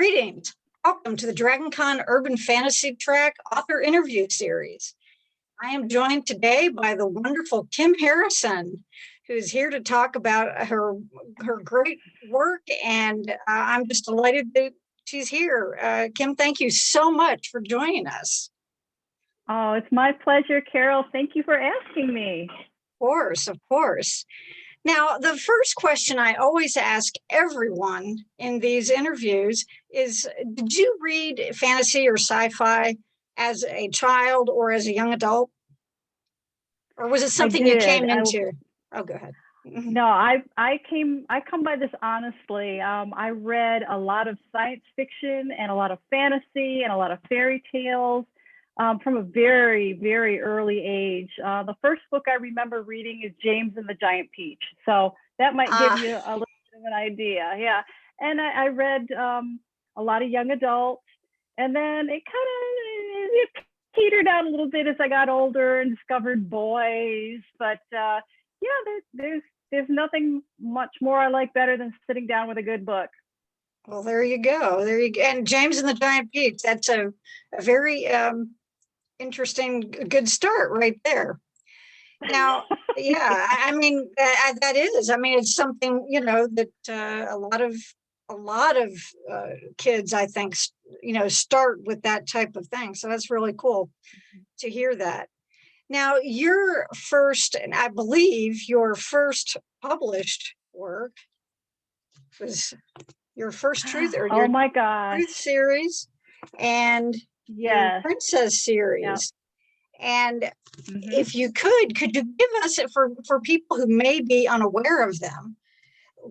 Greetings. Welcome to the DragonCon Urban Fantasy Track Author Interview Series. I am joined today by the wonderful Kim Harrison, who's here to talk about her great work, and I'm just delighted that she's here. Kim, thank you so much for joining us. Oh, it's my pleasure, Carol. Thank you for asking me. Of course. Now, the first question I always ask everyone in these interviews is, did you read fantasy or sci-fi as a child or as a young adult? Or was it something you came into? Oh, go ahead. No, I come by this honestly. I read a lot of science fiction and a lot of fantasy and a lot of fairy tales from a very, very early age. The first book I remember reading is James and the Giant Peach. So that might give you a little bit of an idea. Yeah. And I read a lot of young adults, and then it kind of petered out a little bit as I got older and discovered boys. But yeah, there's nothing much more I like better than sitting down with a good book. Well, there you go. And James and the Giant Peach, that's a very interesting, good start right there. Now, yeah, I mean, that is, I mean, it's something, that a lot of kids, I think, start with that type of thing. So that's really cool to hear that. Now, your first, and I believe your first published work was your first Truth, or your my gosh, Truth series, and your Princess series. Yeah. And if you could you give us, for people who may be unaware of them,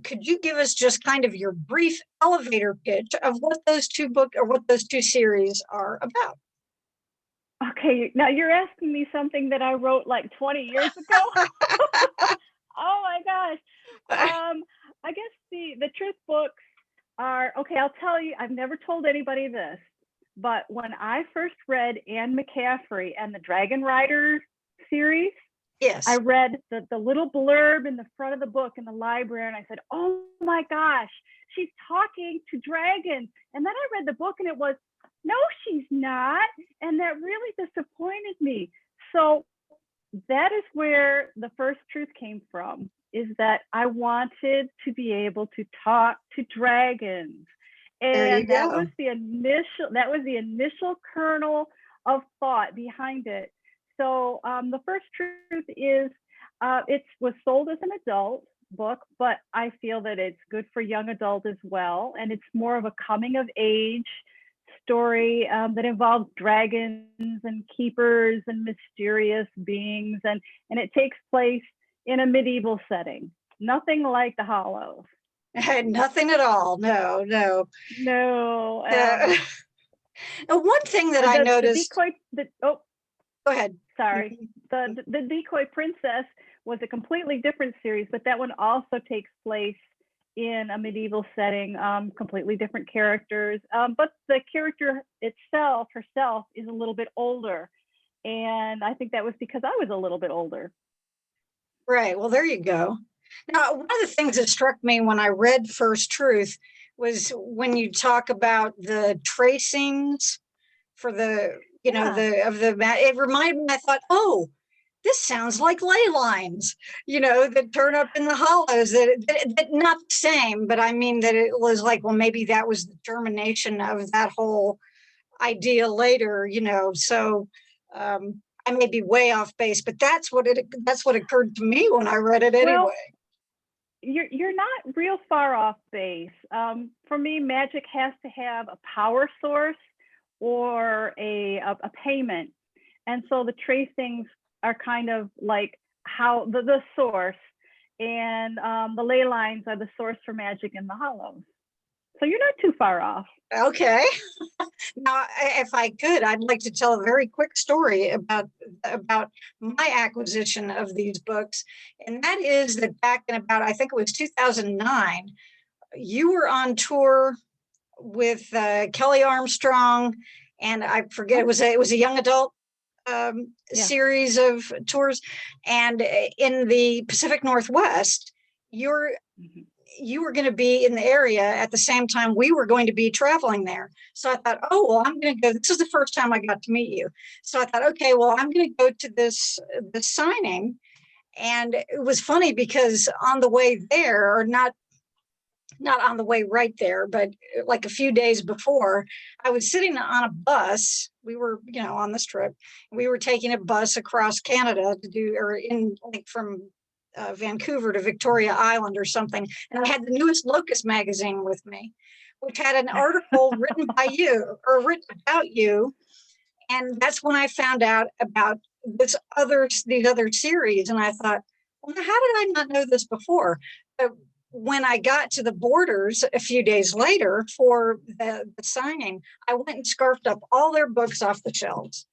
could you give us just kind of your brief elevator pitch of what those two books or what those two series are about? Okay, now you're asking me something that I wrote like 20 years ago. Oh my gosh. I guess the Truth books are, okay, I'll tell you, I've never told anybody this, but when I first read Anne McCaffrey and the Dragon Rider series, yes, I read the little blurb in the front of the book in the library, and I said, oh my gosh, she's talking to dragons. And then I read the book and it was, no, she's not. And that really disappointed me. So that is where the first Truth came from, is that I wanted to be able to talk to dragons. And that was the initial kernel of thought behind it. So the first Truth is, it was sold as an adult book, but I feel that it's good for young adult as well. And it's more of a coming of age story that involves dragons and keepers and mysterious beings. And it takes place in a medieval setting. Nothing like the Hollows. Nothing at all. No. One thing that I noticed. Go ahead. Sorry. The Decoy Princess was a completely different series, but that one also takes place in a medieval setting, completely different characters. But the character herself is a little bit older. And I think that was because I was a little bit older. Right. Well, there you go. Now, one of the things that struck me when I read First Truth was when you talk about the tracings for it reminded me, I thought, oh, this sounds like ley lines, that turn up in the Hollows, that not the same, but I mean that it was like, well, maybe that was the germination of that whole idea later, so I may be way off base, but that's what occurred to me when I read it anyway. Well, you're not real far off base. For me, magic has to have a power source or a payment. And so the tracings are kind of like how the source, and the ley lines are the source for magic in the Hollows. So you're not too far off. Okay. Now, if I could, I'd like to tell a very quick story about my acquisition of these books. And that is that back in about, I think it was 2009, you were on tour with Kelly Armstrong, and I forget, it was a young adult series of tours. And in the Pacific Northwest, you were going to be in the area at the same time we were going to be traveling there. So I thought, oh, well, I'm going to go. This is the first time I got to meet you. So I thought, okay, well, I'm going to go to this signing. And it was funny because on the way there, or not on the way right there, but like a few days before, I was sitting on a bus. We were, on this trip. We were taking a bus across Canada to do, or in like from Vancouver to Victoria Island or something. And I had the newest Locust magazine with me, which had an article written by you or written about you. And that's when I found out about these other series. And I thought, well, how did I not know this before? But when I got to the Borders a few days later for the signing, I went and scarfed up all their books off the shelves.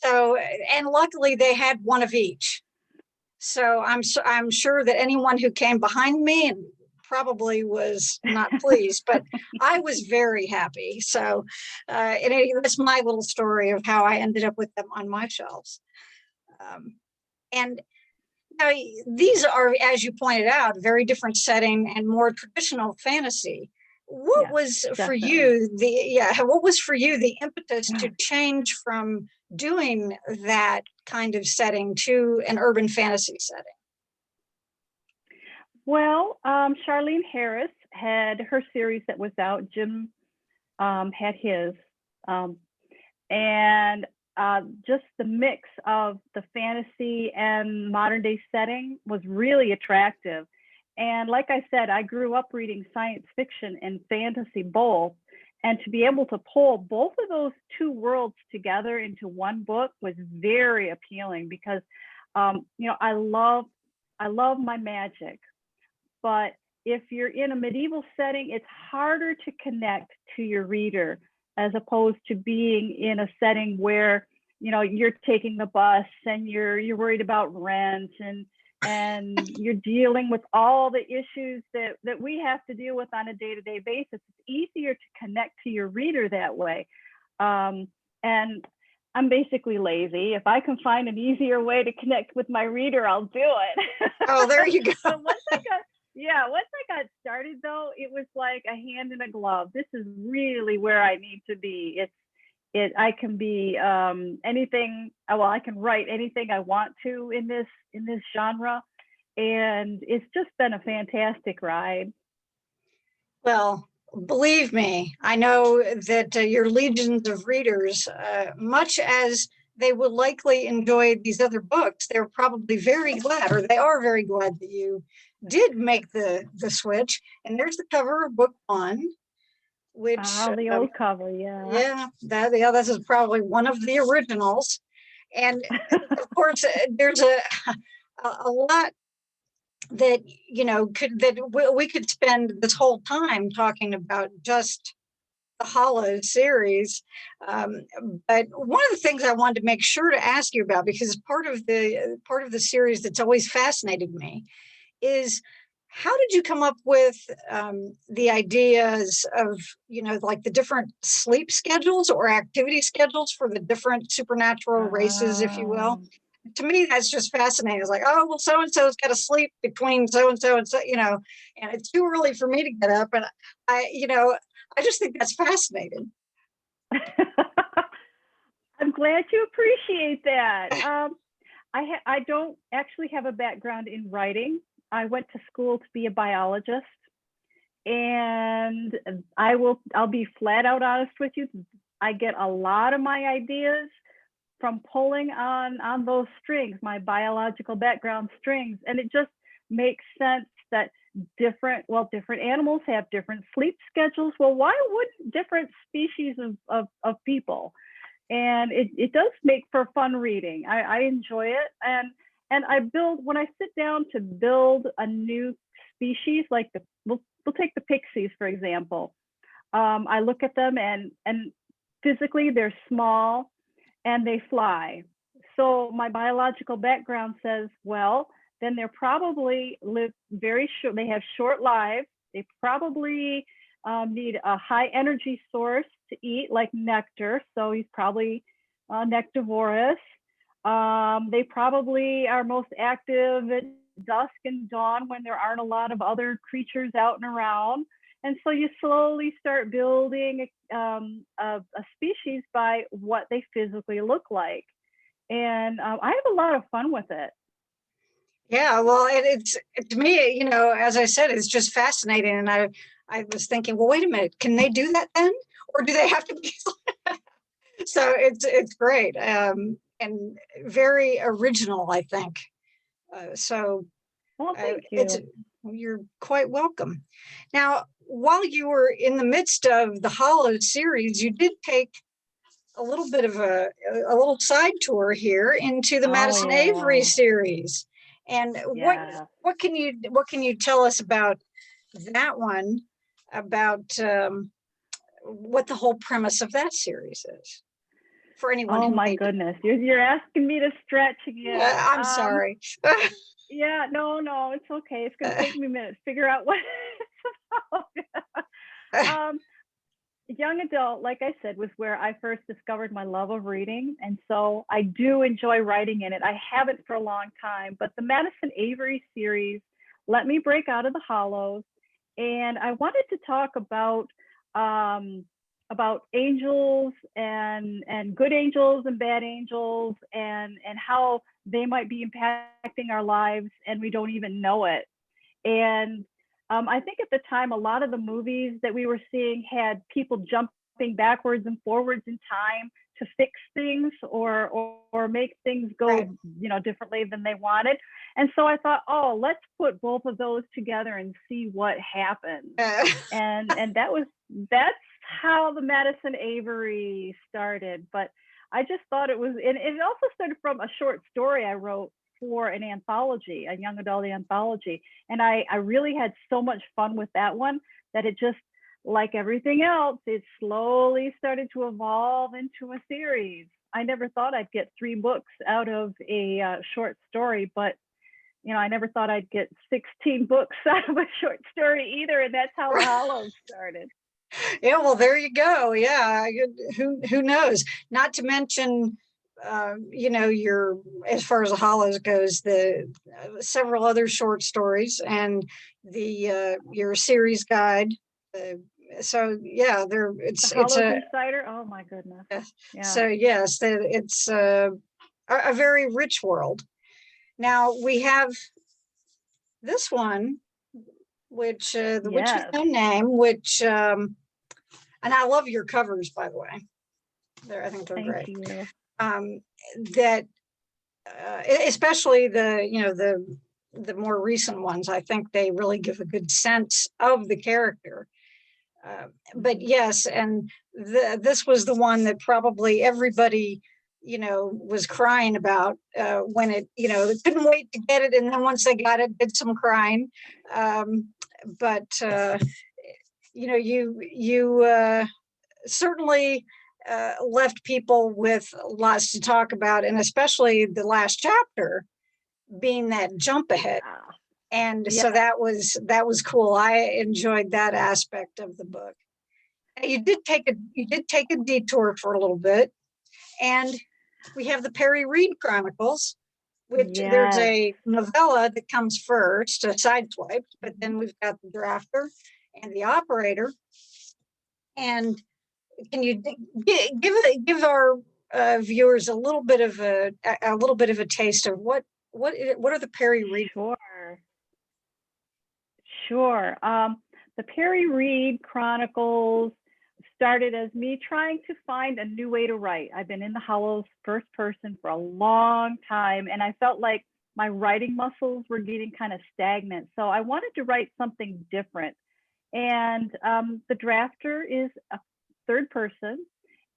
So, and luckily they had one of each. So I'm sure that anyone who came behind me and probably was not pleased, but I was very happy. So that's my little story of how I ended up with them on my shelves. And now, these are, as you pointed out, very different setting and more traditional fantasy. What was for you the impetus to change from doing that kind of setting to an urban fantasy setting? Well, Charlene Harris had her series that was out. Jim had his. And just the mix of the fantasy and modern day setting was really attractive. And like I said, I grew up reading science fiction and fantasy both. And to be able to pull both of those two worlds together into one book was very appealing because, I love my magic. But if you're in a medieval setting, it's harder to connect to your reader as opposed to being in a setting where, you're taking the bus and you're worried about rent and you're dealing with all the issues that we have to deal with on a day-to-day basis. It's easier to connect to your reader that way. And I'm basically lazy. If I can find an easier way to connect with my reader, I'll do it. Oh, there you go. So once I got started, though, it was like a hand in a glove. This is really where I need to be. I can be anything. Well, I can write anything I want to in this genre, and it's just been a fantastic ride. Well, believe me, I know that your legions of readers, much as they will likely enjoy these other books, they're probably very glad, or they are very glad that you did make the switch. And there's the cover of book 1, which the old cover, yeah, this is probably one of the originals. And of course, there's a lot that we could spend this whole time talking about just the Hollow series. But one of the things I wanted to make sure to ask you about, because part of the series that's always fascinated me, is how did you come up with the ideas of, like the different sleep schedules or activity schedules for the different supernatural races, if you will? To me, that's just fascinating. It's like, oh, well, so-and-so's got to sleep between so-and-so and so, and it's too early for me to get up. And I just think that's fascinating. I'm glad you appreciate that. I don't actually have a background in writing. I went to school to be a biologist, and I'll be flat out honest with you. I get a lot of my ideas from pulling on those strings, my biological background strings, and it just makes sense that different animals have different sleep schedules. Well, why wouldn't different species of people? And it does make for fun reading. I enjoy it, and I build, when I sit down to build a new species, like we'll take the pixies, for example. I look at them and physically they're small and they fly. So my biological background says, well, then they're probably live very short. They have short lives. They probably need a high energy source to eat, like nectar. So he's probably nectivorous. They probably are most active at dusk and dawn when there aren't a lot of other creatures out and around. And so you slowly start building a species by what they physically look like. And I have a lot of fun with it. Yeah, well, it's to me, as I said, it's just fascinating. And I was thinking, well, wait a minute, can they do that then, or do they have to be? So it's great, and very original, I think. So Well, thank it's you. you're quite welcome. Now, while you were in the midst of the Hollow series, you did take a little bit of a little side tour here into the Oh, Madison Avery yeah. series. And Yeah. what can you tell us about that one, about what the whole premise of that series is for anyone Oh who my may be. goodness. You're asking me to stretch again. I'm sorry. Yeah, no, it's okay. It's gonna take me a minute to figure out what it's about. um, Young adult, like I said, was where I first discovered my love of reading. And so I do enjoy writing in it. I haven't for a long time, but the Madison Avery series let me break out of the hollows. And I wanted to talk about angels and good angels and bad angels and how they might be impacting our lives and we don't even know it. And I think at the time, a lot of the movies that we were seeing had people jumping backwards and forwards in time to fix things or make things go, Right. differently than they wanted. And so I thought, oh, let's put both of those together and see what happens. And that's how the Madison Avery started. But I just thought it was, and it also started from a short story I wrote for an anthology, a young adult anthology. And I really had so much fun with that one that it just, like everything else, it slowly started to evolve into a series. I never thought I'd get 3 books out of a short story, but I never thought I'd get 16 books out of a short story either. And that's how the Hollows started. Yeah, well, there you go. Yeah, who knows? Not to mention, your, as far as the Hollows goes, the several other short stories and the your series guide. So yeah, there The it's Hollows a Insider. Oh my goodness. Yeah. so yes, it's a very rich world. Now we have this one, which the Witch with Yes. No Name, which and I love your covers, by the way. I think they're Thank great. you. That especially the more recent ones, I think they really give a good sense of the character. But yes, and this was the one that probably everybody was crying about when they couldn't wait to get it, and then once they got it, did some crying. But you certainly left people with lots to talk about, and especially the last chapter being that jump ahead. And so that was cool. I enjoyed that aspect of the book. You did take a detour for a little bit, and we have the Peri Reed Chronicles, which there's a novella that comes first, a sideswipe, but then we've got the drafter and the operator. And can you give our viewers a little bit of a taste of what are the Peri Reed? Sure. The Peri Reed Chronicles started as me trying to find a new way to write. I've been in the Hollows first person for a long time, and I felt like my writing muscles were getting kind of stagnant. So I wanted to write something different. And the drafter is a third person,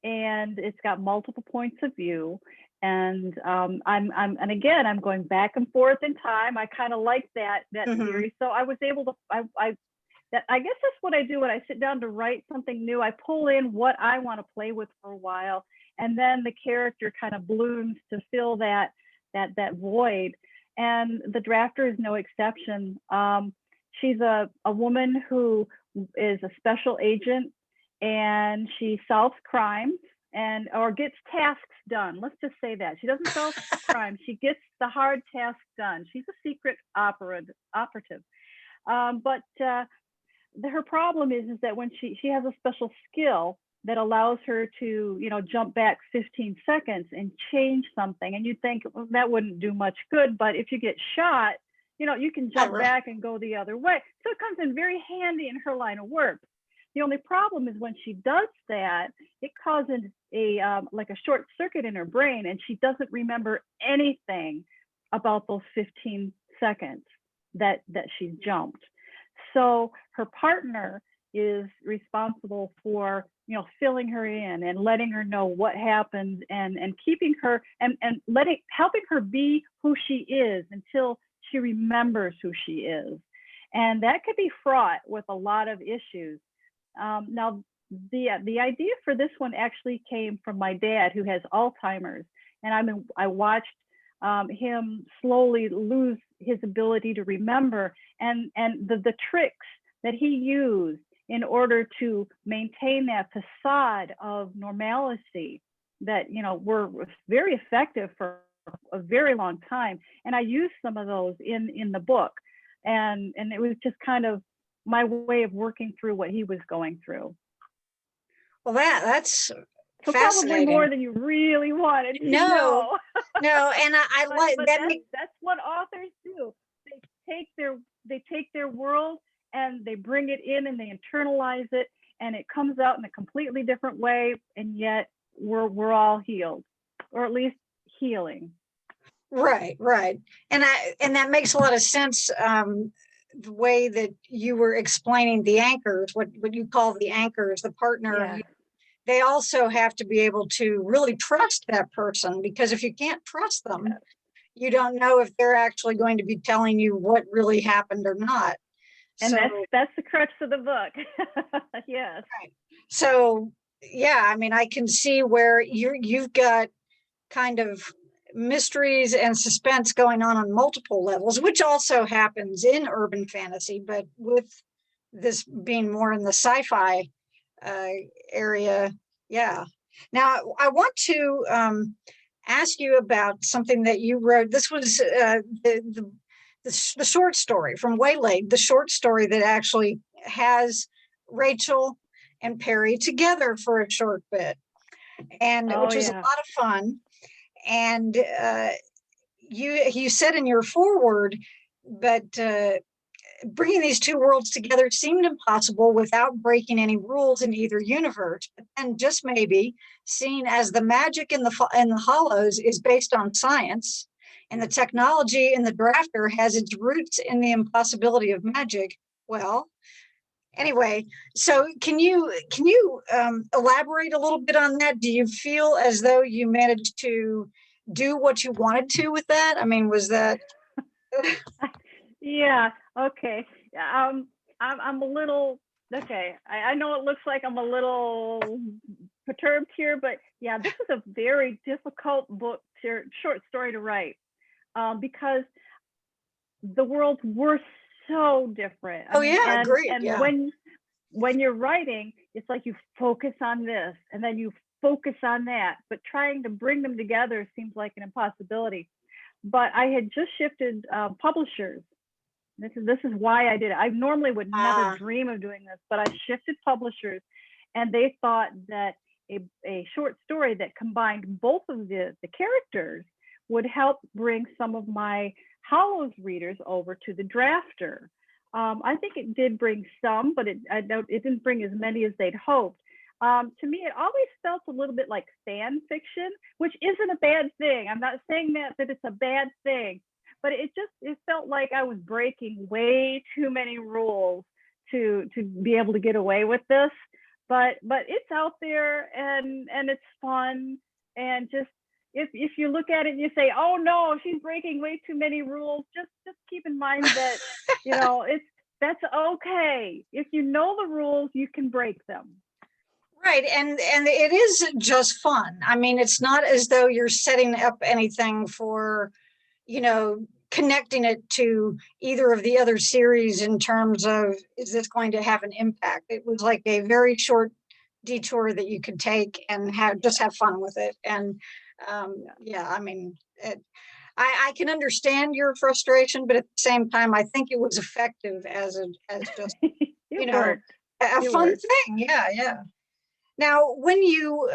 and it's got multiple points of view. And and again, I'm going back and forth in time. I kind of like that series. So I was able to, I guess that's what I do when I sit down to write something new. I pull in what I want to play with for a while, and then the character kind of blooms to fill that void. And the drafter is no exception. She's a woman who is a special agent, and she solves crimes. and or gets tasks done. Let's just say that. She doesn't solve crime. She gets the hard tasks done. She's a secret operative. But her problem is that when she has a special skill that allows her to, jump back 15 seconds and change something. And you'd think, well, that wouldn't do much good. But if you get shot, you can jump back and go the other way. So it comes in very handy in her line of work. The only problem is when she does that, it causes like a short circuit in her brain, and she doesn't remember anything about those 15 seconds that she's jumped. So her partner is responsible for, filling her in and letting her know what happened and keeping her and helping her be who she is until she remembers who she is. And that could be fraught with a lot of issues. Now, the idea for this one actually came from my dad, who has Alzheimer's, and I watched him slowly lose his ability to remember, and the tricks that he used in order to maintain that facade of normalcy that were very effective for a very long time. And I used some of those in the book, and it was just kind of my way of working through what he was going through. Well, that's so fascinating. Probably more than you really wanted to know. No, and I like that. That's what authors do. They take their world and they bring it in and they internalize it, and it comes out in a completely different way, and yet we're all healed, or at least healing. Right. And that makes a lot of sense. The way that you were explaining the anchors, what you call the anchors, the partner, they also have to be able to really trust that person, because if you can't trust them, you don't know if they're actually going to be telling you what really happened or not. And that's the crux of the book. Yes. Right. So, I mean, I can see where you've got kind of mysteries and suspense going on multiple levels, which also happens in urban fantasy, but with this being more in the sci-fi area. Yeah. Now, I want to ask you about something that you wrote. This was the short story from Waylaid, the short story that actually has Rachel and Peri together for a short bit, and which was a lot of fun. And you said in your foreword, but bringing these two worlds together seemed impossible without breaking any rules in either universe. And just maybe, seen as the magic in the Hollows is based on science, and the technology in the drafter has its roots in the impossibility of magic. Well, anyway, so can you elaborate a little bit on that? Do you feel as though you managed to do what you wanted to with that? I mean, was that? Yeah. Okay. I'm a little okay. I know it looks like I'm a little perturbed here, but yeah, this is a very difficult short story to write, because the worlds were so different. Agreed. And when you're writing, it's like you focus on this and then you focus on that, but trying to bring them together seems like an impossibility. But I had just shifted publishers. This is why I did it. I normally would never dream of doing this, but I shifted publishers, and they thought that a short story that combined both of the characters would help bring some of my Hollows readers over to the drafter. I think it did bring some, but it didn't bring as many as they'd hoped. To me, it always felt a little bit like fan fiction, which isn't a bad thing. I'm not saying that it's a bad thing, but it felt like I was breaking way too many rules to be able to get away with this. But it's out there, and it's fun, and just if you look at it and you say, oh no, she's breaking way too many rules, just keep in mind that that's okay. If you know the rules, you can break them. Right. And it is just fun. I mean, it's not as though you're setting up anything for, connecting it to either of the other series in terms of, is this going to have an impact? It was like a very short detour that you could take and have fun with it. And yeah, I mean, I can understand your frustration, but at the same time, I think it was effective as just, you It know, worked. a It fun worked. thing. Yeah, yeah. Now, when you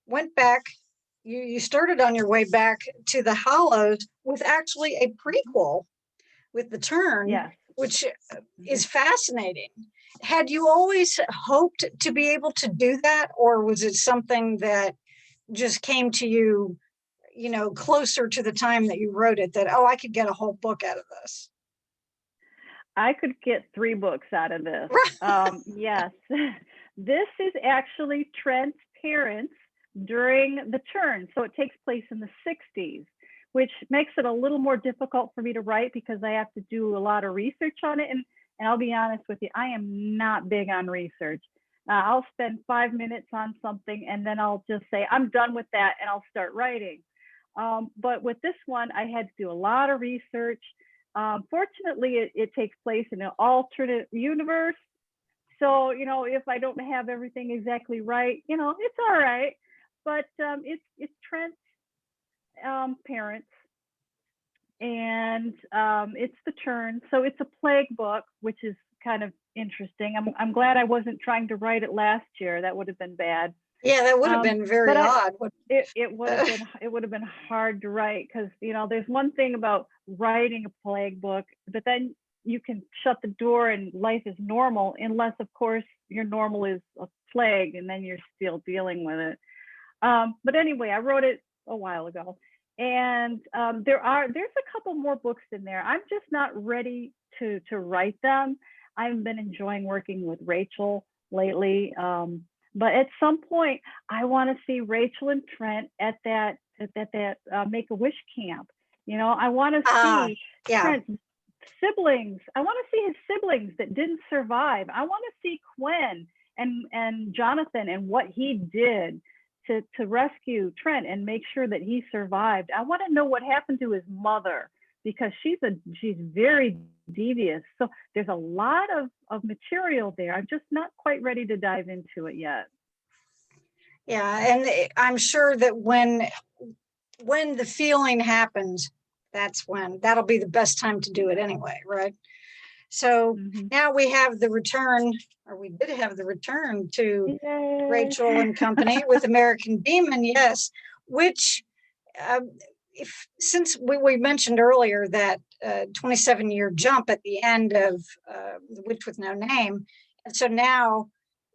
went back, you started on your way back to the Hollows with actually a prequel with The Turn, Yes. which is fascinating. Had you always hoped to be able to do that, or was it something that just came to you, closer to the time that you wrote it, that, oh, I could get a whole book out of this? I could get 3 books out of this. Yes. This is actually Trent's parents during the turn. So it takes place in the 60s, which makes it a little more difficult for me to write because I have to do a lot of research on it. And I'll be honest with you, I am not big on research. I'll spend 5 minutes on something and then I'll just say, I'm done with that, and I'll start writing. But with this one, I had to do a lot of research. Fortunately, it takes place in an alternate universe. So, if I don't have everything exactly right, it's all right. But it's Trent's parents, and it's The Turn. So it's a plague book, which is kind of interesting. I'm glad I wasn't trying to write it last year. That would have been bad. Yeah, that would have been very odd. It would have been hard to write because there's one thing about writing a plague book, but then you can shut the door and life is normal, unless of course your normal is a plague, and then you're still dealing with it. But anyway, I wrote it a while ago, and there's a couple more books in there. I'm just not ready to write them. I've been enjoying working with Rachel lately. But at some point, I want to see Rachel and Trent at that Make-A-Wish camp. I want to see Trent's siblings. I want to see his siblings that didn't survive. I want to see Quinn and Jonathan and what he did to rescue Trent and make sure that he survived. I want to know what happened to his mother, because she's very devious. So there's a lot of material there. I'm just not quite ready to dive into it yet. Yeah, and I'm sure that when the feeling happens, that'll be the best time to do it anyway, right? So now we have the return, or we did have the return to Rachel and company with American Demon, yes, which since we mentioned earlier that 27-year jump at the end of The Witch with No Name, and so now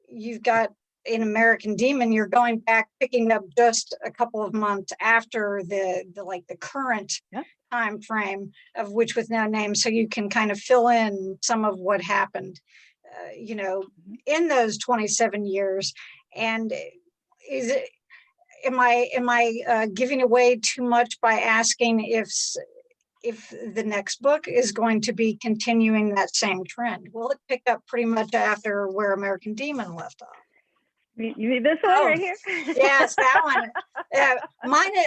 you've got in American Demon, you're going back, picking up just a couple of months after the current time frame of Witch with No Name, so you can kind of fill in some of what happened, in those 27 years. And am I giving away too much by asking if the next book is going to be continuing that same trend? Will it pick up pretty much after where American Demon left off? You need this one right here? Yes, that one.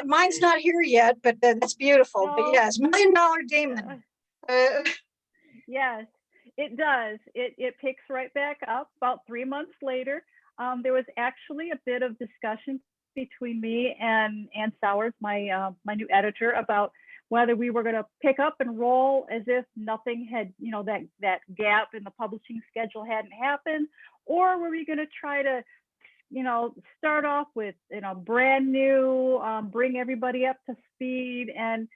Mine's not here yet, but that's beautiful. No. But yes, $1 Million Demon. Yes, it does. It picks right back up about 3 months later. There was actually a bit of discussion between me and Ann Sowers, my new editor, about whether we were going to pick up and roll as if nothing had, that gap in the publishing schedule hadn't happened, or were we going to try to start off with, brand new, bring everybody up to speed. And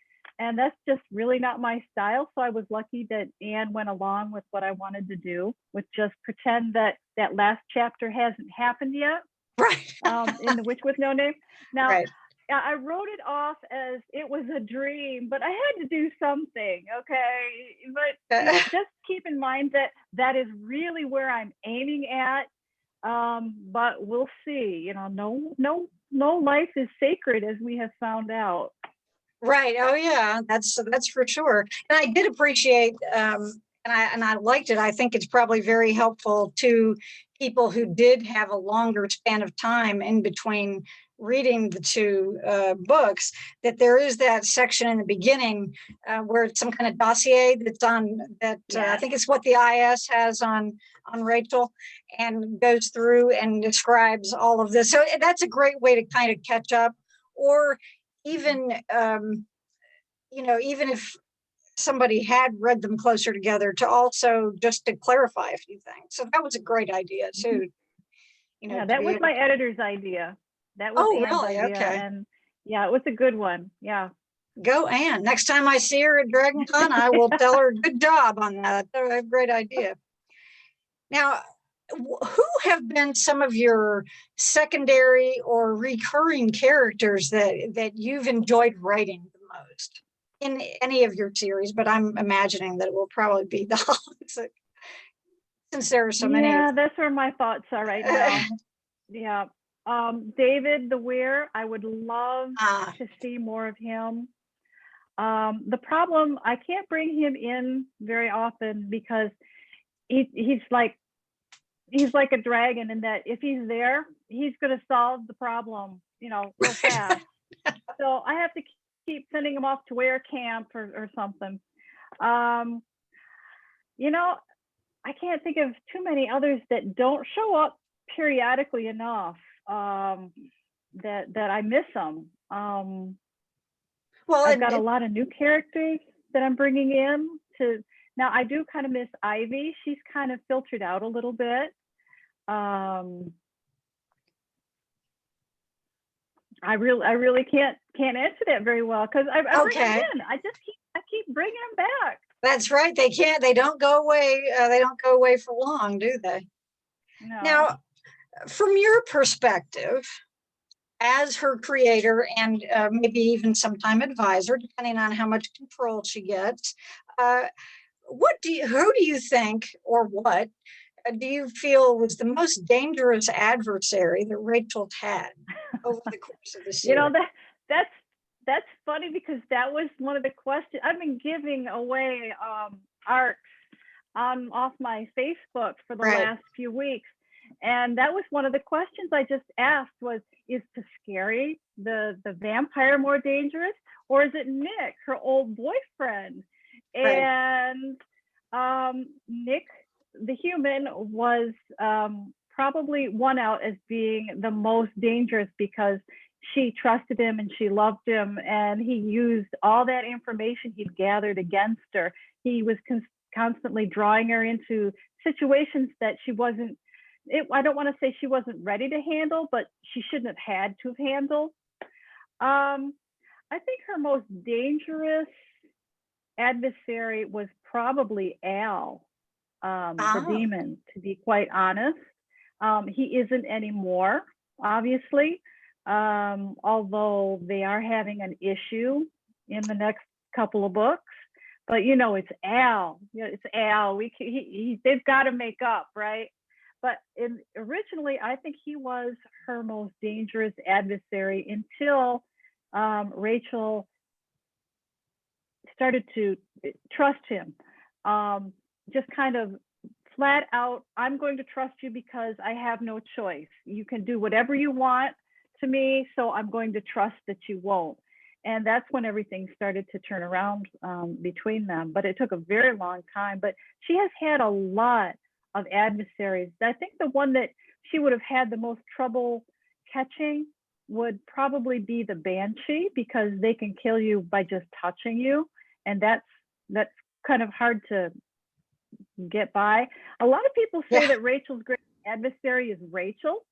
that's just really not my style. So I was lucky that Anne went along with what I wanted to do, with just pretend that last chapter hasn't happened yet. Right. In The Witch with No Name. Now, right. I wrote it off as it was a dream, but I had to do something. Okay. But just keep in mind that is really where I'm aiming at. But we'll see. No life is sacred, as we have found out. Right. Oh yeah, that's for sure. And I did appreciate, and I liked it. I think it's probably very helpful to people who did have a longer span of time in between reading the two books, that there is that section in the beginning where it's some kind of dossier that's on that. I think it's what the IS has on Rachel, and goes through and describes all of this. So that's a great way to kind of catch up, or even even if somebody had read them closer together, to also just to clarify a few things. So that was a great idea too. That was my editor's idea. That was Anne's really? idea. Okay. And it was a good one. Yeah. Go Anne. Next time I see her at Dragon Con, I will tell her good job on that. A great idea. Now, who have been some of your secondary or recurring characters that you've enjoyed writing the most in any of your series? But I'm imagining that it will probably be the Holics, since there are so many. Yeah, that's where my thoughts are right now. Yeah. David the Weir, I would love to see more of him. The problem, I can't bring him in very often because he's like a dragon, in that if he's there, he's going to solve the problem, real fast. So I have to keep sending him off to wear camp or something. I can't think of too many others that don't show up periodically enough that I miss them. Well, I've got a lot of new characters that I'm bringing in to. Now, I do kind of miss Ivy. She's kind of filtered out a little bit. I really can't answer that very well, because I bring them in. I keep bringing them back. That's right. They can't. They don't go away. They don't go away for long, do they? No. Now, from your perspective, as her creator and maybe even sometime advisor, depending on how much control she gets, who do you think, or what do you feel was the most dangerous adversary that Rachel had over the course of the series? That's funny, because that was one of the questions. I've been giving away arcs off my Facebook for the last few weeks. And that was one of the questions I just asked was, is Tascari, the vampire, more dangerous, or is it Nick, her old boyfriend? And Nick, the human, was probably won out as being the most dangerous, because she trusted him and she loved him, and he used all that information he'd gathered against her. He was constantly drawing her into situations that she wasn't, I don't want to say she wasn't ready to handle, but she shouldn't have had to have handled. I think her most dangerous adversary was probably Al, the demon, to be quite honest. He isn't anymore, obviously, although they are having an issue in the next couple of books. But it's Al. It's Al. They've got to make up, right? But originally, I think he was her most dangerous adversary until Rachel started to trust him. Just kind of flat out, I'm going to trust you because I have no choice. You can do whatever you want to me, so I'm going to trust that you won't. And that's when everything started to turn around between them. But it took a very long time. But she has had a lot of adversaries. I think the one that she would have had the most trouble catching would probably be the Banshee, because they can kill you by just touching you. And that's kind of hard to get by. A lot of people say that Rachel's great adversary is Rachel.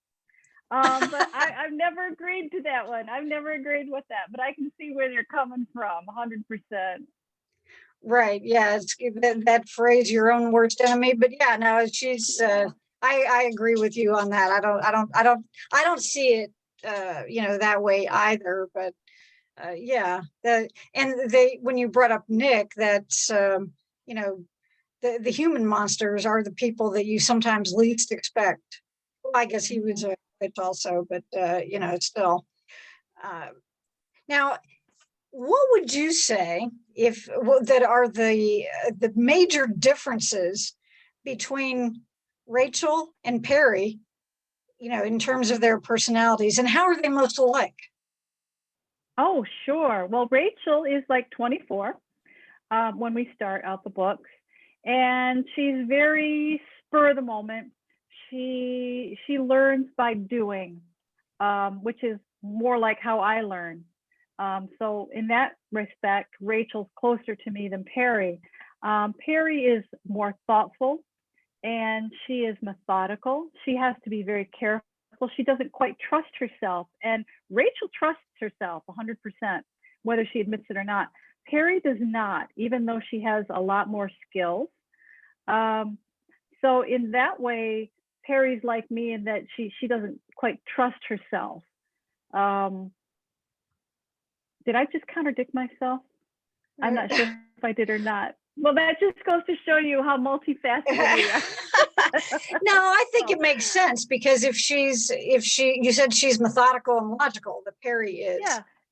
But I've never agreed to that one. I've never agreed with that, but I can see where they're coming from 100%. Right. Yeah. It's that phrase, your own worst enemy. But yeah, no, she's, I agree with you on that. I don't see it, that way either, but when you brought up Nick, that's, the human monsters are the people that you sometimes least expect. Well, I guess he was a witch also, but still. Now, what would you say that are the major differences between Rachel and Peri in terms of their personalities, and how are they most alike? Oh, sure. Well, Rachel is like 24 when we start out the books, and she's very spur of the moment. She learns by doing, which is more like how I learn. So in that respect, Rachel's closer to me than Peri. Peri is more thoughtful, and she is methodical. She has to be very careful. She doesn't quite trust herself, and Rachel trusts herself 100%, whether she admits it or not. Peri does not, even though she has a lot more skills. So in that way, Peri's like me in that she doesn't quite trust herself. Did I just contradict myself? I'm not sure if I did or not. Well, that just goes to show you how multifaceted we are. No, I think it makes sense, because if you said she's methodical and logical, the Peri is.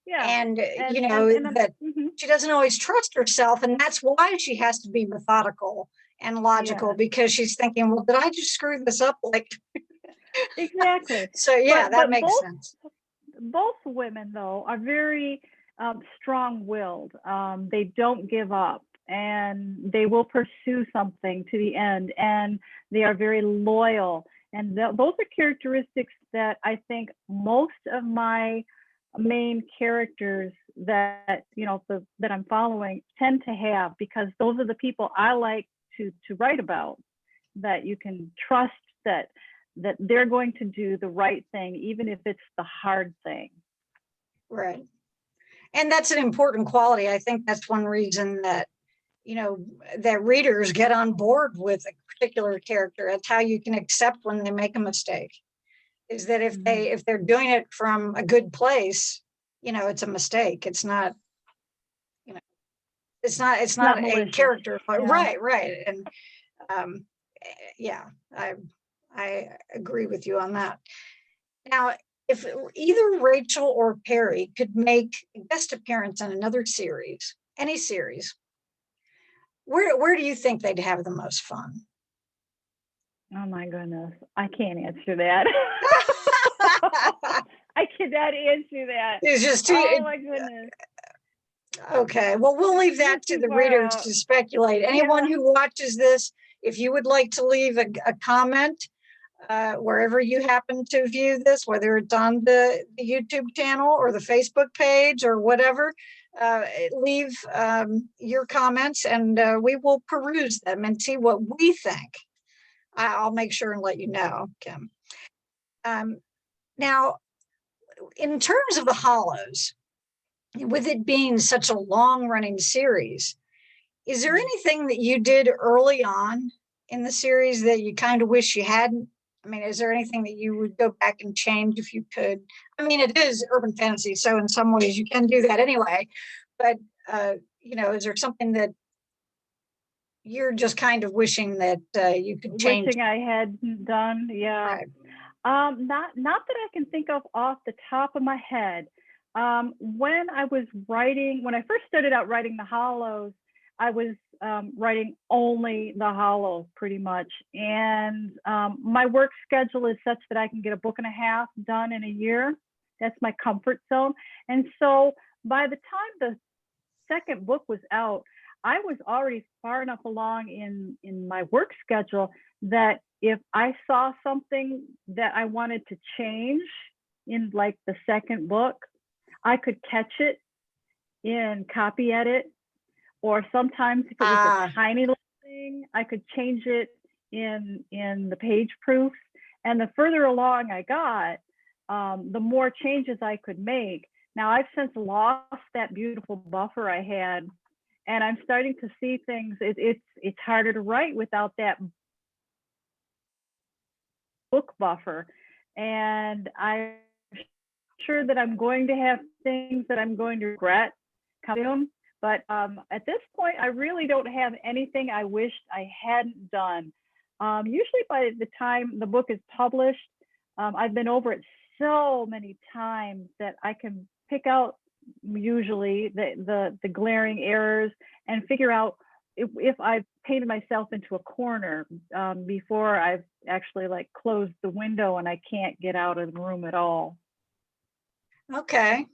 Yeah. And that she doesn't always trust herself, and that's why she has to be methodical and logical, because she's thinking, well, did I just screw this up? Exactly. So that makes sense. Both women, though, are very strong-willed. They don't give up, and they will pursue something to the end, and they are very loyal. And those are characteristics that I think most of my main characters that that I'm following tend to have, because those are the people I like to write about, that you can trust that they're going to do the right thing, even if it's the hard thing. Right. And that's an important quality. I think that's one reason that that readers get on board with a particular character. That's how you can accept when they make a mistake, is that if they're doing it from a good place, it's a mistake. It's not, it's not a malicious. character. Yeah. Right. And I agree with you on that. Now, if either Rachel or Peri could make a guest appearance in another series, any series, where do you think they'd have the most fun? Oh my goodness, I can't answer that. I cannot answer that. It's just too. Oh my goodness. Okay, well, we'll leave that to the readers to speculate. Anyone who watches this, if you would like to leave a comment wherever you happen to view this, whether it's on the YouTube channel or the Facebook page or whatever, leave your comments, and we will peruse them and see what we think. I'll make sure and let you know, Kim. Now, in terms of the Hollows, with it being such a long-running series, is there anything that you did early on in the series that you kind of wish you hadn't? I mean, is there anything that you would go back and change if you could? I mean, it is urban fantasy, so in some ways you can do that anyway. But is there something that you're just kind of wishing that you could change? Wishing I had done, yeah. Right. Not that I can think of off the top of my head. When I first started out writing the Hollows, I was writing only the Hollows pretty much. And my work schedule is such that I can get a book and a half done in a year. That's my comfort zone. And so by the time the second book was out, I was already far enough along in my work schedule that if I saw something that I wanted to change in like the second book, I could catch it in copy edit, or sometimes if it was a tiny little thing, I could change it in the page proofs. And the further along I got, the more changes I could make. Now I've since lost that beautiful buffer I had, and I'm starting to see things. It's harder to write without that book buffer, and I'm sure that I'm going to have things that I'm going to regret coming. But at this point, I really don't have anything I wished I hadn't done. Usually by the time the book is published, I've been over it so many times that I can pick out usually the glaring errors and figure out if I've painted myself into a corner before I've actually like closed the window and I can't get out of the room at all. Okay.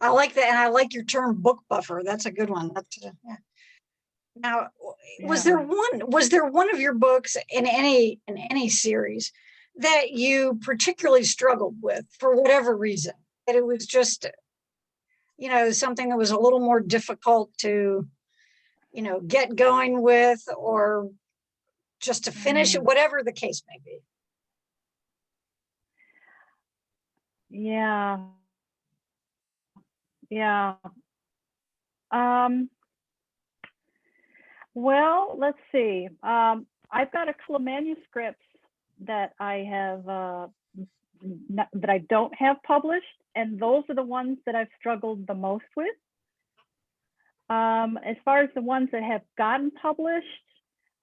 I like that. And I like your term book buffer. That's a good one. That's, yeah. Now, was Yeah. there one of your books in any series that you particularly struggled with for whatever reason? That it was just, something that was a little more difficult to, get going with, or just to finish it, whatever the case may be. Yeah. Yeah. Well, let's see. I've got a couple of manuscripts that I have that I don't have published, and those are the ones that I've struggled the most with. As far as the ones that have gotten published,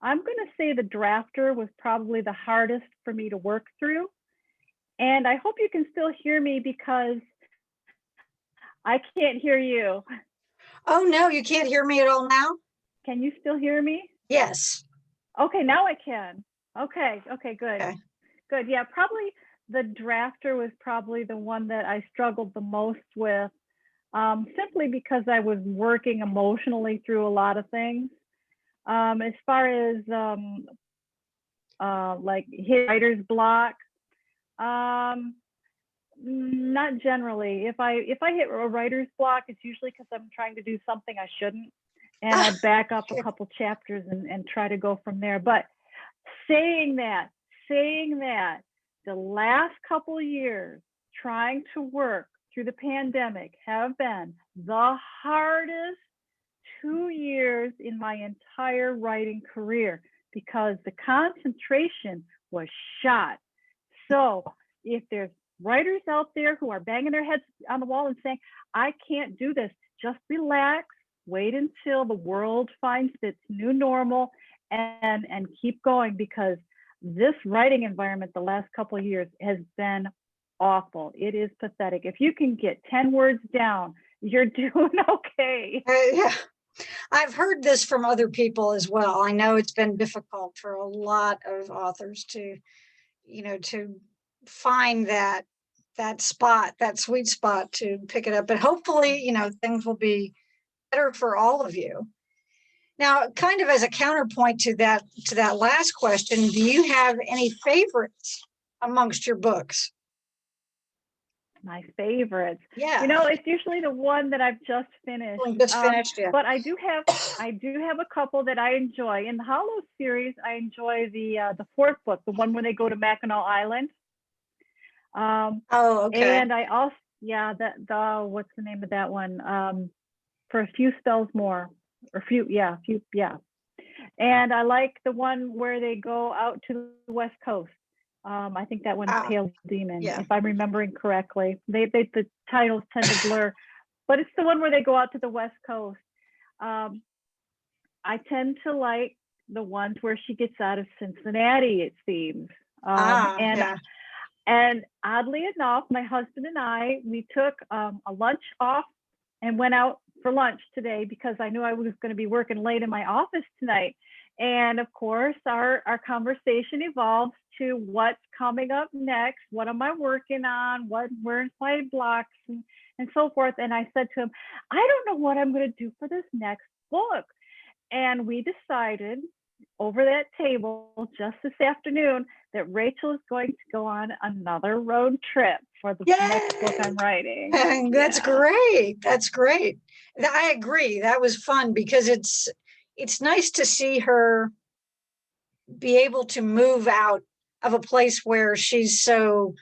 I'm going to say the drafter was probably the hardest for me to work through. And I hope you can still hear me because I can't hear you. Oh, no, you can't hear me at all now? Can you still hear me? Yes. Okay, now I can. Okay, good. Okay. Good. Yeah, probably the drafter was probably the one that I struggled the most with, simply because I was working emotionally through a lot of things. As far as like hit writer's block, not generally. If I hit a writer's block, it's usually because I'm trying to do something I shouldn't, and I back up a couple chapters and try to go from there. But saying that, the last couple of years trying to work through the pandemic have been the hardest 2 years in my entire writing career, because the concentration was shot. So if there's writers out there who are banging their heads on the wall and saying, I can't do this, just relax, wait until the world finds its new normal, and keep going, because this writing environment the last couple of years has been awful. It is pathetic. If you can get 10 words down, you're doing okay. Yeah. I've heard this from other people as well. I know it's been difficult for a lot of authors to, to find that spot, that sweet spot to pick it up. But hopefully, things will be better for all of you. Now, kind of as a counterpoint to that last question, do you have any favorites amongst your books? My favorites. Yeah. It's usually the one that I've just finished. Yeah. But I do have a couple that I enjoy. In the Hollow series, I enjoy the fourth book, the one where they go to Mackinac Island. Okay. And I also, what's the name of that one? For a Few Spells More, or few. And I like the one where they go out to the West Coast. I think that one's Pale Demon, if I'm remembering correctly. The titles tend to blur, but it's the one where they go out to the West Coast. I tend to like the ones where she gets out of Cincinnati, it seems. And oddly enough, my husband and we took a lunch off and went out for lunch today, because I knew I was going to be working late in my office tonight. And of course, our conversation evolves to what's coming up next. What am I working on? Where's my blocks and so forth. And I said to him, I don't know what I'm going to do for this next book. And we decided over that table just this afternoon that Rachel is going to go on another road trip for the next book I'm writing. That's great. That's great. I agree. That was fun, because it's nice to see her be able to move out of a place where she's so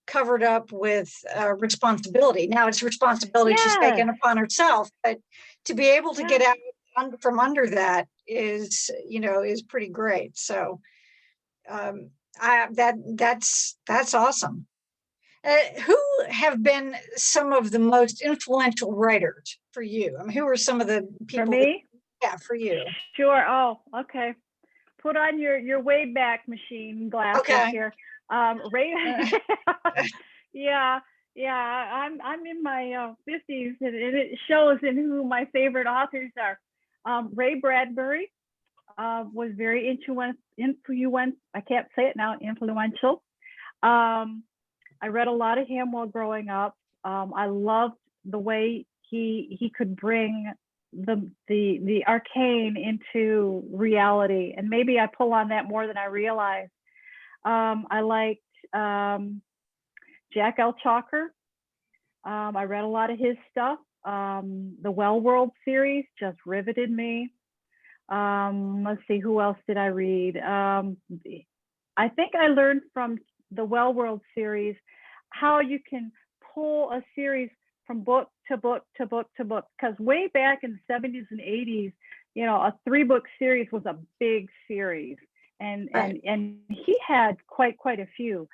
covered up with responsibility. Now it's responsibility she's taken upon herself, but to be able to get out from under that is pretty great. So that's awesome. Who have been some of the most influential writers for you? I mean, who are some of the people? For me? For you. Sure. Oh, okay. Put on your way back machine glasses here. Ray. I'm in my 50s, and it shows in who my favorite authors are. Ray Bradbury, was very I can't say it now, influential. I read a lot of him while growing up. I loved the way he could bring the arcane into reality, and maybe I pull on that more than I realize. I liked Jack L. Chalker. I read a lot of his stuff. The Well World series just riveted me. Let's see, who else did I read? I think I learned from the Well World series how you can pull a series from book to book to book to book, because way back in the 70s and 80s, you know, a 3-book series was a big series, and he had quite a few.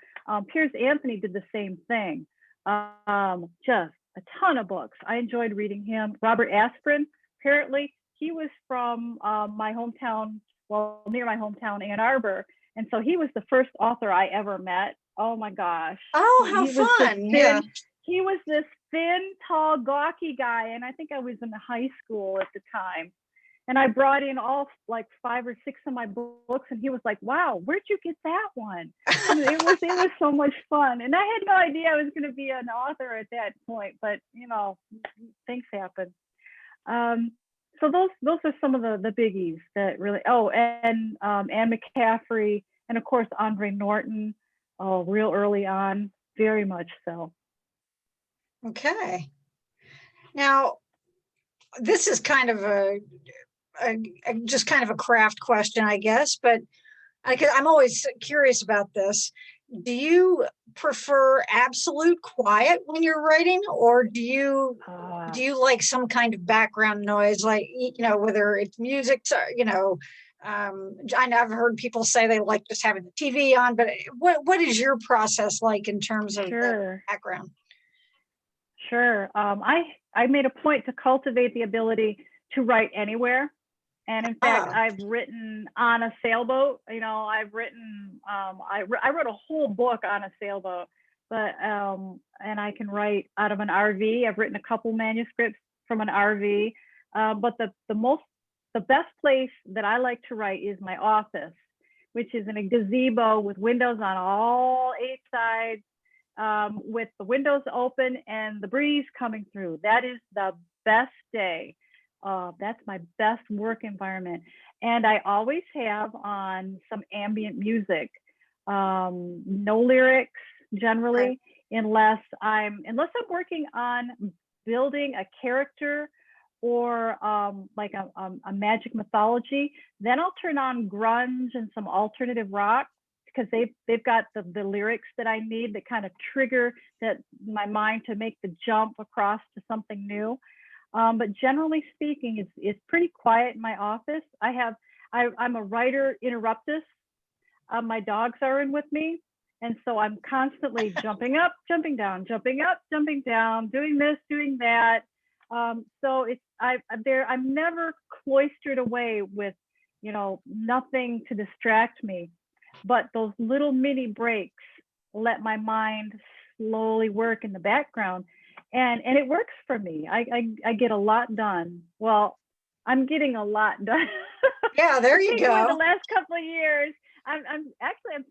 Piers Anthony did the same thing. Just a ton of books. I enjoyed reading him. Robert Asprin, apparently he was from my hometown, well, near my hometown, Ann Arbor, and so he was the first author I ever met. Oh my gosh. Oh, how fun. Yeah. He was this thin, tall, gawky guy, and I think I was in high school at the time. And I brought in all like 5 or 6 of my books, and he was like, "Wow, where'd you get that one?" It was so much fun, and I had no idea I was going to be an author at that point. But you know, things happen. So those are some of the biggies that really. Oh, and Anne McCaffrey, and of course Andre Norton. Oh, real early on, very much so. Okay. Now, this is kind of a just kind of a craft question, I guess, but I'm always curious about this. Do you prefer absolute quiet when you're writing, or do you like some kind of background noise, like, you know, whether it's music, you know, I know I've heard people say they like just having the TV on, but what is your process like in terms of the background? Sure. I made a point to cultivate the ability to write anywhere. And in fact, I've written on a sailboat. You know, I've written, I wrote a whole book on a sailboat, but, and I can write out of an RV. I've written a couple manuscripts from an RV, but the best place that I like to write is my office, which is in a gazebo with windows on all 8 sides, with the windows open and the breeze coming through. That is the best day. That's my best work environment. And I always have on some ambient music, no lyrics generally, unless I'm working on building a character or like a magic mythology. Then I'll turn on grunge and some alternative rock, because they've got the lyrics that I need that kind of trigger my mind to make the jump across to something new. But generally speaking, it's pretty quiet in my office. I'm a writer interruptus. My dogs are in with me, and so I'm constantly jumping up, jumping down, jumping up, jumping down, doing this, doing that. So I'm never cloistered away with, you know, nothing to distract me. But those little mini breaks let my mind slowly work in the background. And it works for me. I get a lot done. Well, I'm getting a lot done. Yeah, there you go. The last couple of years, I'm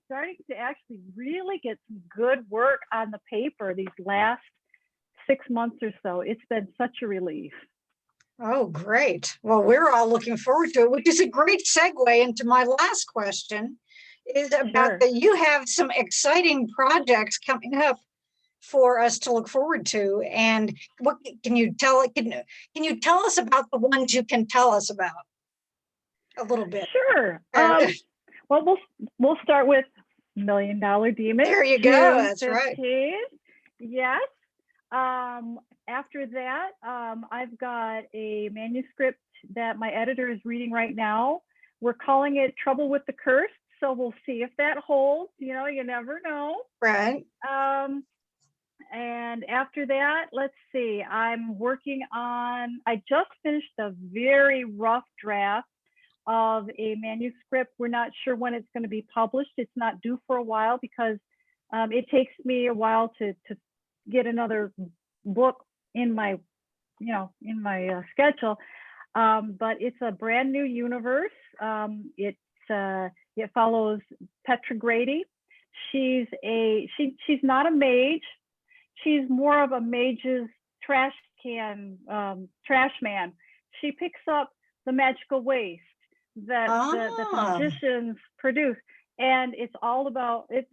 starting to actually really get some good work on the paper these last 6 months or so. It's been such a relief. Oh, great. Well, we're all looking forward to it, which is a great segue into my last question, is about that you have some exciting projects coming up for us to look forward to. And what can you tell us about the ones you can tell us about a little bit? Sure. Well, we'll start with $1 Million Demon. There you go. That's 15th. Right. Yes. After that, I've got a manuscript that my editor is reading right now. We're calling it Trouble with the Curse. So we'll see if that holds. You know, you never know. Right. And after that, let's see, I just finished a very rough draft of a manuscript. We're not sure when it's going to be published. It's not due for a while because it takes me a while to get another book in my schedule. But it's a brand new universe. It follows Petra Grady. She's not a mage. She's more of a mage's trash man. She picks up the magical waste that the magicians produce, and it's all about it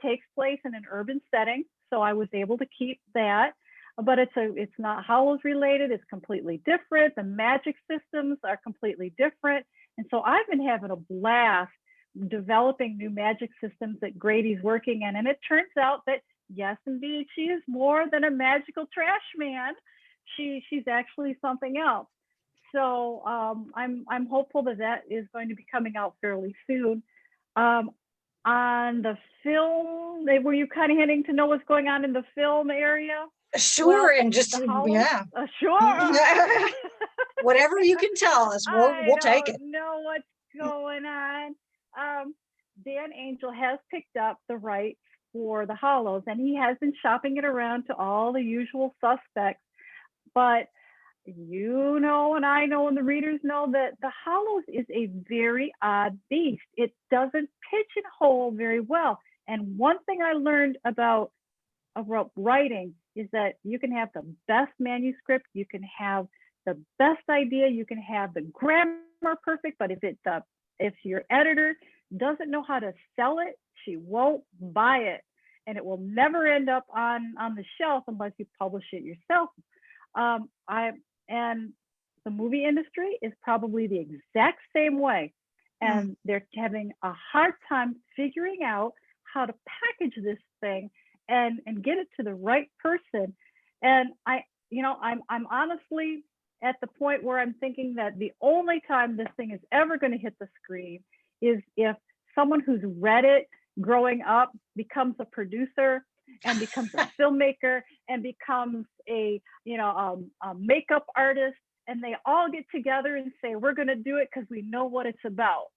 takes place in an urban setting, so I was able to keep that, but it's not Hollows related. It's completely different. The magic systems are completely different, and so I've been having a blast developing new magic systems that Grady's working in, and it turns out that yes, indeed, she is more than a magical trash man. She's actually something else. So I'm hopeful that is going to be coming out fairly soon. On the film, were you kind of hinting to know what's going on in the film area? Sure, and just yeah, sure. Whatever you can tell us, we'll take it. I don't know what's going on. Dan Angel has picked up the rights for the Hollows, and he has been shopping it around to all the usual suspects. But you know, and I know, and the readers know that the Hollows is a very odd beast. It doesn't pigeonhole very well. And one thing I learned about writing is that you can have the best manuscript, you can have the best idea, you can have the grammar perfect, but if your editor doesn't know how to sell it, she won't buy it, and it will never end up on the shelf unless you publish it yourself. And the movie industry is probably the exact same way, and they're having a hard time figuring out how to package this thing and get it to the right person. And I'm honestly at the point where I'm thinking that the only time this thing is ever going to hit the screen is if someone who's read it growing up becomes a producer and becomes a filmmaker and becomes a makeup artist, and they all get together and say, we're going to do it because we know what it's about.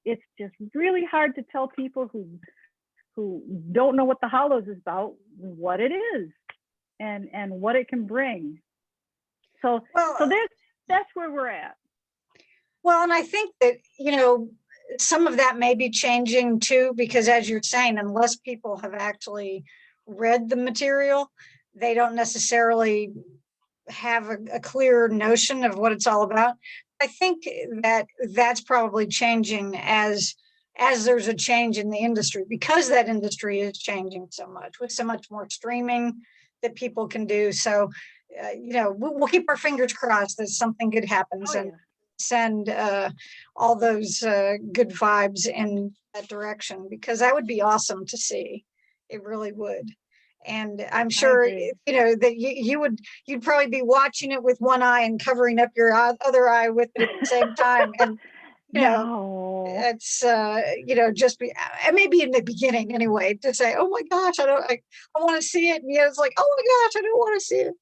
It's just really hard to tell people who don't know what the Hollows is about what it is and what it can bring. So that's where we're at. Well, and I think that, some of that may be changing too, because as you're saying, unless people have actually read the material, they don't necessarily have a clear notion of what it's all about. I think that that's probably changing as there's a change in the industry, because that industry is changing so much with so much more streaming that people can do. So, we'll keep our fingers crossed that something good happens and send all those good vibes in that direction, because that would be awesome to see. It really would. And I'm sure, that you'd probably be watching it with one eye and covering up your other eye with it at the same time. And, it's, just maybe in the beginning anyway, to say, oh my gosh, I want to see it. And it's like, oh my gosh, I don't want to see it.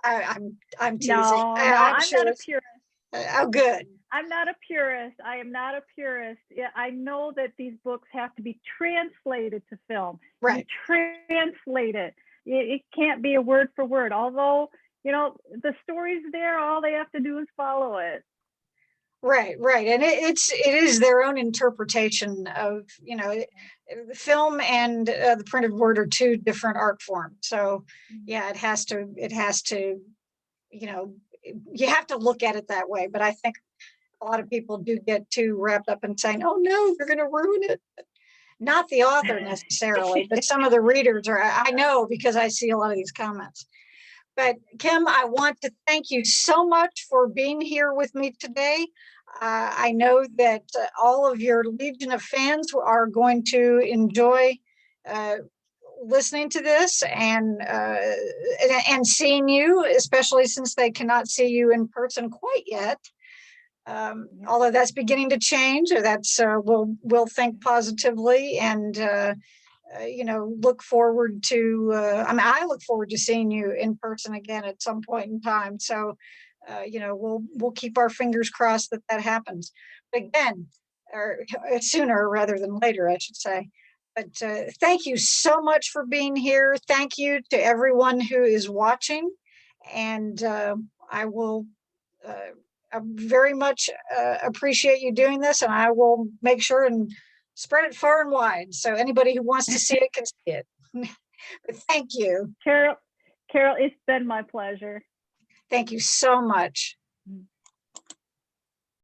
I'm teasing. No, I'm sure not a purist. Oh, good. I'm not a purist. I am not a purist. Yeah, I know that these books have to be translated to film. Right. You translate it. It can't be a word for word. Although, the story's there. All they have to do is follow it. Right. And it is their own interpretation of, the film and the printed word are two different art forms. So yeah, it has to, you have to look at it that way. But I think a lot of people do get too wrapped up in saying, oh no, they're going to ruin it. Not the author necessarily, but some of the readers are, I know, because I see a lot of these comments. But Kim, I want to thank you so much for being here with me today. I know that all of your legion of fans are going to enjoy listening to this and seeing you, especially since they cannot see you in person quite yet. Although that's beginning to change, or that's we'll think positively and look forward to. I look forward to seeing you in person again at some point in time. So, we'll keep our fingers crossed that happens. But again, or sooner rather than later, I should say. But thank you so much for being here. Thank you to everyone who is watching, and I will very much appreciate you doing this, and I will make sure and spread it far and wide so anybody who wants to see it can see it. But thank you. Carol, it's been my pleasure. Thank you so much.